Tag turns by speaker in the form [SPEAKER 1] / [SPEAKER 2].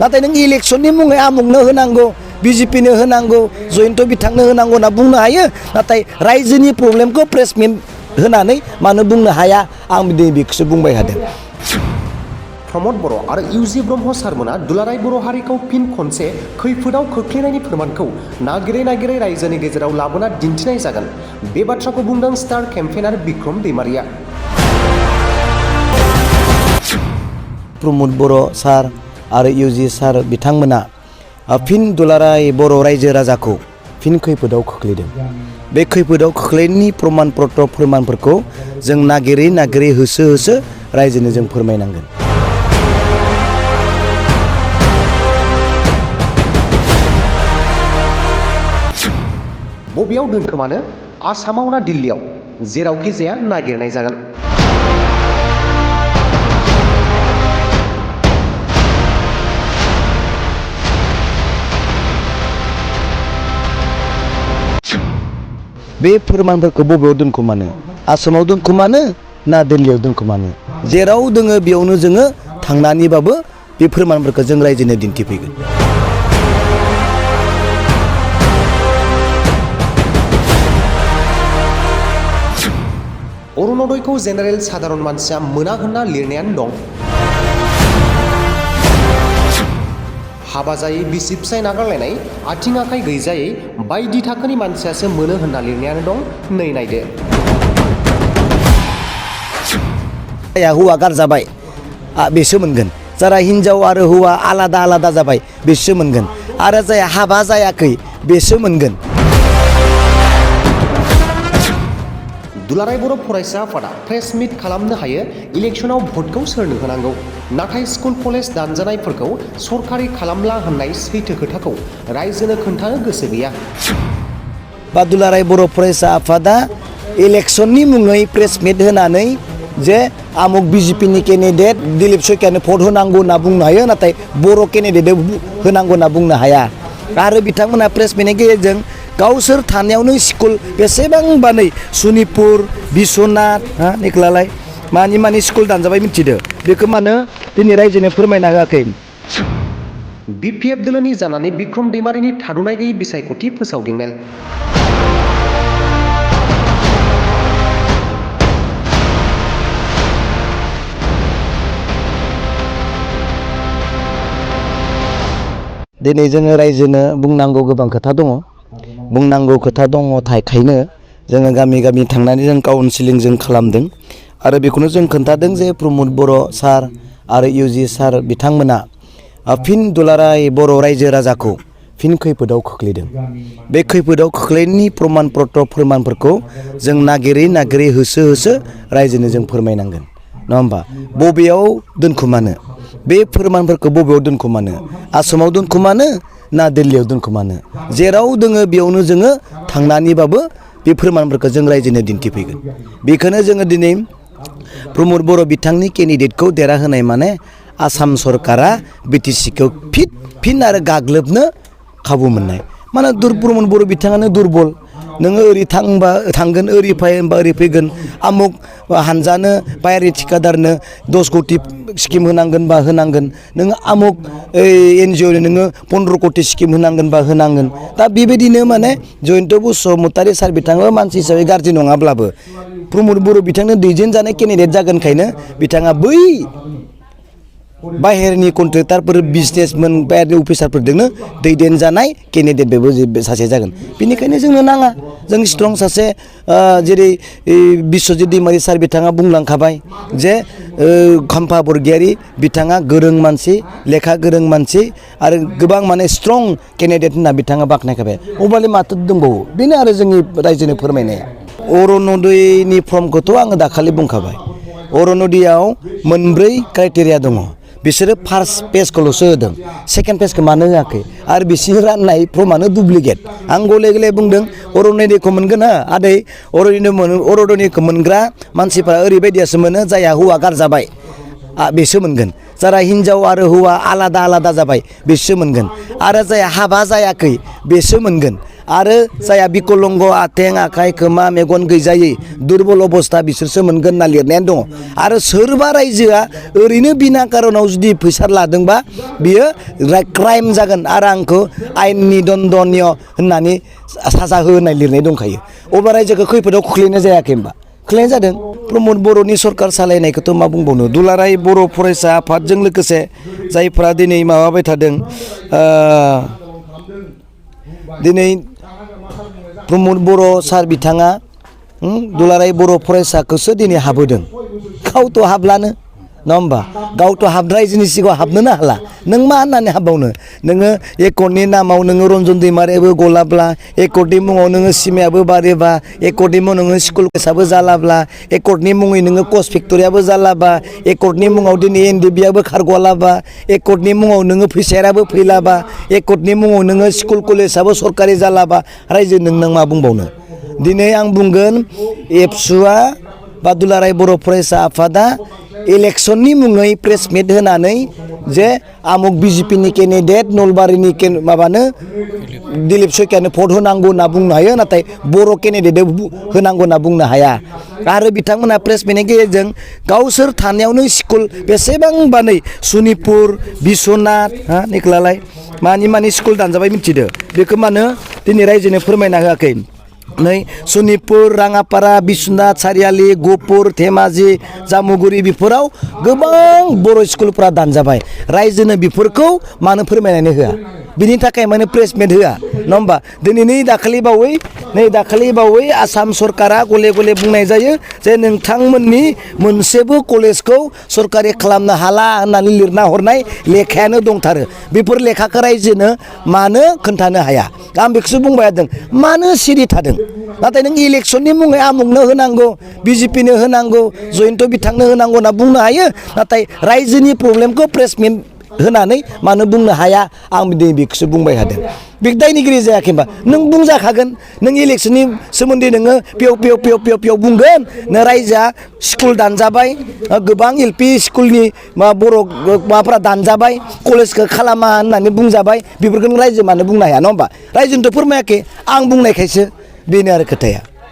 [SPEAKER 1] नाथाय नों इलेक्शननि मुङै आमुगनो होनांगौ बिजेपिनो होनांगौ जयन्त बिथांनो होनांगौ होनना बुंनो हायो नाथाय रायजोनि प्रब्लेमखौ प्रेस मिट होनानै मानो बुंनो हाया आं दिनै बेखौसो बुंबाय थादों।
[SPEAKER 2] प्रमद बर' आरो इउजि ब्रह्म सारमोना दुलाराय बर' हारिखौ फिन खनसे खैफोदाव खोख्लैनायनि फोरमानखौ नागिरै रायजोनि गेजेराव लाबोना दिन्थिनाय जागोन बे बाथ्राखौ बुंदों स्टार केम्पेइनार बिक्रम दैमारिया।
[SPEAKER 1] प्रमद बर' सार आरो इउजि सार बिथांमोना फिन दुलाराय बर' रायजो राजाखौ फिन खैफोदाव खोख्लैदों। बे खैफोदाव खोख्लैनायनि प्रमान पत्र फोरमानफोरखौ जों नागिरै होसो रायजोनो जों फोरमायनांगोन।
[SPEAKER 2] बबेयाव दोनखोमानो आसामाव ना दिल्लीयाव जेरावखि जाया नागिरनाय जागोन।
[SPEAKER 1] बे फोरमानफोरखौ बबेयाव दोनखोमानो आसामाव दोनखोमानो ना दिल्लीयाव दोनखोमानो जेराव दोङो बेयावनो जोङो थांनानैबाबो बे फोरमानफोरखौ जों रायजोनो दिन्थिफैगोन।
[SPEAKER 2] अरुणोदयखौ जेनेरेल साधारन मानसिया मोना होनना लिरनायानो दं। हाबा जायै बिसि फिसाय नागारलायनाय आथिं आखाइ गैजायै बायदि थाखोनि मानसियासो मोनो होनना लिरनायानो दं। नै नायदो।
[SPEAKER 1] हौवा गारजाबाय बेसो मोनगोन जारा हिन्जाव आरो हौवा आलादा जाबाय बेसो मोनगोन आरो जाया हाबा जायाखै बेसो मोनगोन।
[SPEAKER 2] दुलाराय बर' फरायसा आफादा प्रेस मिट खालामनो हायो इलेक्शनाव भटखौ सोरनो होनांगौ नाथाय स्कुल कलेज दानजानायफोरखौ सरकारि खालामला होननाय सैथो खोथाखौ रायजोनो खोन्थानो गोसो गैया।
[SPEAKER 1] बा दुलाराय बर' फरायसा आफादा इलेक्शननि मुङै प्रेस मिट होनानै जे आमुक बिजेपिनि केन्डिडेट दिलीप शइकियानो भट होनांगौ होनना बुंनो हायो नाथाय बर' केन्डिडेट होनांगौ होनना बुंनो हाया आरो बिथांमोना प्रेस मिटनि गेजेरजों गावसोर थानायावनो स्कुल बेसेबांबा नै सनितपुर बिश्वनाथ निखलालाय मानि स्कुल दानजाबाय मिथिदो बेखौ मानो दिनै रायजोनो फोरमायना होआखै।
[SPEAKER 2] बिपिएफ दोलोनि जानानै बिक्रम दैमारिनि थाद'नाय गैयै बिसायख'थि फोसावदिं मेल।
[SPEAKER 1] दिनै जोङो रायजोनो बुंनांगौ गोबां खोथा दङ थाखायनो जोङो गामि थांनानै जों काउन्सिलिं जों खालामदों आरो बेखौनो जों खोन्थादों जे प्रमद बर' सार आरो इउजि सार बिथांमोना फिन दुलाराय बर' रायजो राजाखौ फिन खैफोदाव खोख्लैदों। बे खैफोदाव खोख्लैनायनि प्रमान पत्र फोरमानफोरखौ जों नागिरै होसो रायजोनो जों फोरमायनांगोन नङा होमबा। बबेयाव दोनखोमानो बे फोरमानफोरखौ बबेयाव दोनखोमानो आसामाव दोनखोमानो ना दिल्लीयाव दोनखोमानो जेराव दोङो बेयावनो जोङो थांनानैबाबो बे फोरमानफोरखौ जों रायजोनो दिन्थिफैगोन। बेखौनो जोङो दिनै प्रमद बर' बिथांनि केन्डिडेटखौ देरहाहोनाय माने आसाम सरकारा बिटिसिखौ फिन आरो गाग्लोबनो खाबु मोननाय माने प्रमद बर' बिथाङानो दुरबल नोङो ओरै थांबा थांगोन ओरै फै होनबा ओरै फैगोन आमुक हानजानो बायारि थिखादारनो 10 कोटि स्किम होनांगोन बा होनांगोन नोङो आमुक एनजिअनो नोङो 15 कोटि स्किम होनांगोन बा होनांगोन दा बेबायदिनो माने जयन्त बसुमतारी सार बिथाङा मानसि हिसाबै गाज्रि नङाब्लाबो प्रमद बर' बिथांनो दैदेनजानाय केन्डिडेट जागोनखायनो बिथाङा बै बाहेरनि कन्ट्रेक्टारफोर बिजनेसमेन बाहेरनि अफिसारफोरजोंनो दैदेनजानाय केन्डिडेट बेबो सासे जागोन। बेनिखायनो जोंनो नाङा जों स्ट्रं सासे जेरै बिश्वजित दैमारि सार बिथाङा बुंलांखाबाय जे खाम्फा बरगयारी बिथाङा गोरों मानसि लेखा गोरों मानसि आरो गोबां माने स्ट्रं केन्डिडेट होनना बिथाङा बाख्नायखाबाय अब्लालाय माथो दंबावो बेनो आरो जोंनि रायजोनो फोरमायनाया। अरुणोदयनि फर्मखौथ' आङो दाखालि बुंखाबाय अरुणोदयआव मोनब्रै क्राइटेरिया दङ बिसोरो फार्स्ट पेजखौल'सो होदों सेकेन्ड पेजखौ मानो होआखै आरो बिसोर राननाय फर्मानो दुप्लिकेट आं गले बुंदों अरुणोदयखौ मोनगोन हा आदै अरुणोदयखौ मोनग्रा मानसिफ्रा ओरैबायदियासो मोनो जायहा हौवा गारजाबाय बेसो मोनगोन जारा हिन्जाव आरो हौवा आलादा आलादा जाबाय बेसो मोनगोन आरो जाया हाबा जायाखै बेसो मोनगोन आरो जाया बिकलंग आथें आखाइ खोमा मेगन गैजायै दुरबल अबस्था बिसोरसो मोनगोन होनना लिरनायानो दङ आरो सोरबा रायजोआ ओरैनो बिना कारनाव जुदि फैसा लादोंबा बियो क्राइम जागोन आरो आंखौ आयेननि दन्दनीय होननानै साजा हो होननाय लिरनाय दंखायो अब्ला रायजोखौ खैफोदाव खोख्लैनाय जायाखै होनबा खोख्लैनाय जादों प्रमद बर'नि सरकार सालायनायखौथ' मा बुंबावनो दुलाराय बर' फरायसा आफादजों लोगोसे जायफ्रा दिनै माबाबाय थादों दिनै प्रमद बर' सार बिथाङा दुलाराय बर' फरायसाखौसो दिनै हाबोदों गावथ' हाब्लानो नङा होमबा गावथ' रायजोनि सिगाङाव हाबनोनो हाला नों मा होननानै हाबबावनो नोङो एकर्डनि नामाव नोङो रन्जन दैमारियाबो गलाब्ला एकर्डनि मुङाव नोङो सिमायाबो बारोबा एकर्डनि मुङाव नोङो स्कुल कलेजाबो जालाब्ला एकर्डनि मुङै नोङो कस फेक्ट'रियाबो जालाबा एकर्डनि मुङाव दिनै एनडिबिआबो खारग'लाबा एकर्डनि मुङाव नोङो फैसायाबो फैलाबा एकर्डनि मुङाव नोङो स्कुल कलेजाबो सरकारि जालाबा रायजो नों मा बुंबावनो दिनै आं बुंगोन एबसुआ बा दुलाराय बर' फरायसा आफादा इलेक्शननि मुङै प्रेस मिट होनानै जे आमुक बिजेपिनि केन्डिडेट नलबारिनि माबानो दिलीप शइकियानो भट होनांगौ होनना बुंनो हायो नाथाय बर' केन्डिडेट होनांगौ होनना बुंनो हाया आरो बिथांमोना प्रेस मिटनि गेजेरजों गावसोर थानायावनो स्कुल बेसेबांबा नै सनितपुर बिश्वनाथ निखलालाय मानि स्कुल दानजाबाय मिथिदो बेखौ मानो दिनै रायजोनो फोरमायना होआखै नै सनितपुर राङापारा बिश्वनाथ सारियालि गहपुर धेमाजि जामुगुरि बेफोराव गोबां बर' स्कुलफ्रा दानजाबाय रायजोनो बेफोरखौ मानो फोरमायनानै होआ बिनि थाखाय माने प्रेस मिट होआ नङा होमबा दिनै नै दाखालि बावै आसाम सरकारा गले गले बुंनाय जायो जे नोंथांमोननि मोनसेबो कलेजखौ सरकारि खालामनो हाला होननानै लिरना हरनाय लेखायानो दंथारो बेफोर लेखाखौ रायजोनो मानो खोन्थानो हाया आं बेखौसो बुंबाय थादों मानो सिरि थादों नाथाय नों इलेक्शननि मुङै आमुकनो होनांगौ बिजेपिनो होनांगौ जयन्त बिथांनो होनांगौ होनना बुंनो हायो नाथाय रायजोनि प्रब्लेमखौ प्रेस मिट होनानै मानो बुंनो हाया आं दिनै बेखौसो बुंबाय थादों बे दायनिगिरि जायाखै होनबा नों बुंजाखागोन नों इलेक्शननि सोमोन्दै नोङो पेव बुंगोन नों रायजोआ स्कुल दानजाबाय गोबां एलपि स्कुलनि बर' माबाफ्रा दानजाबाय कलेजखौ खालामा होननानै बुंजाबाय बेफोरखौ नों रायजो मानो बुंनो हाया नङा होमबा रायजोनोथ' फोरमायाखै आं बुंनायखायसो बेनो आरो खोथाया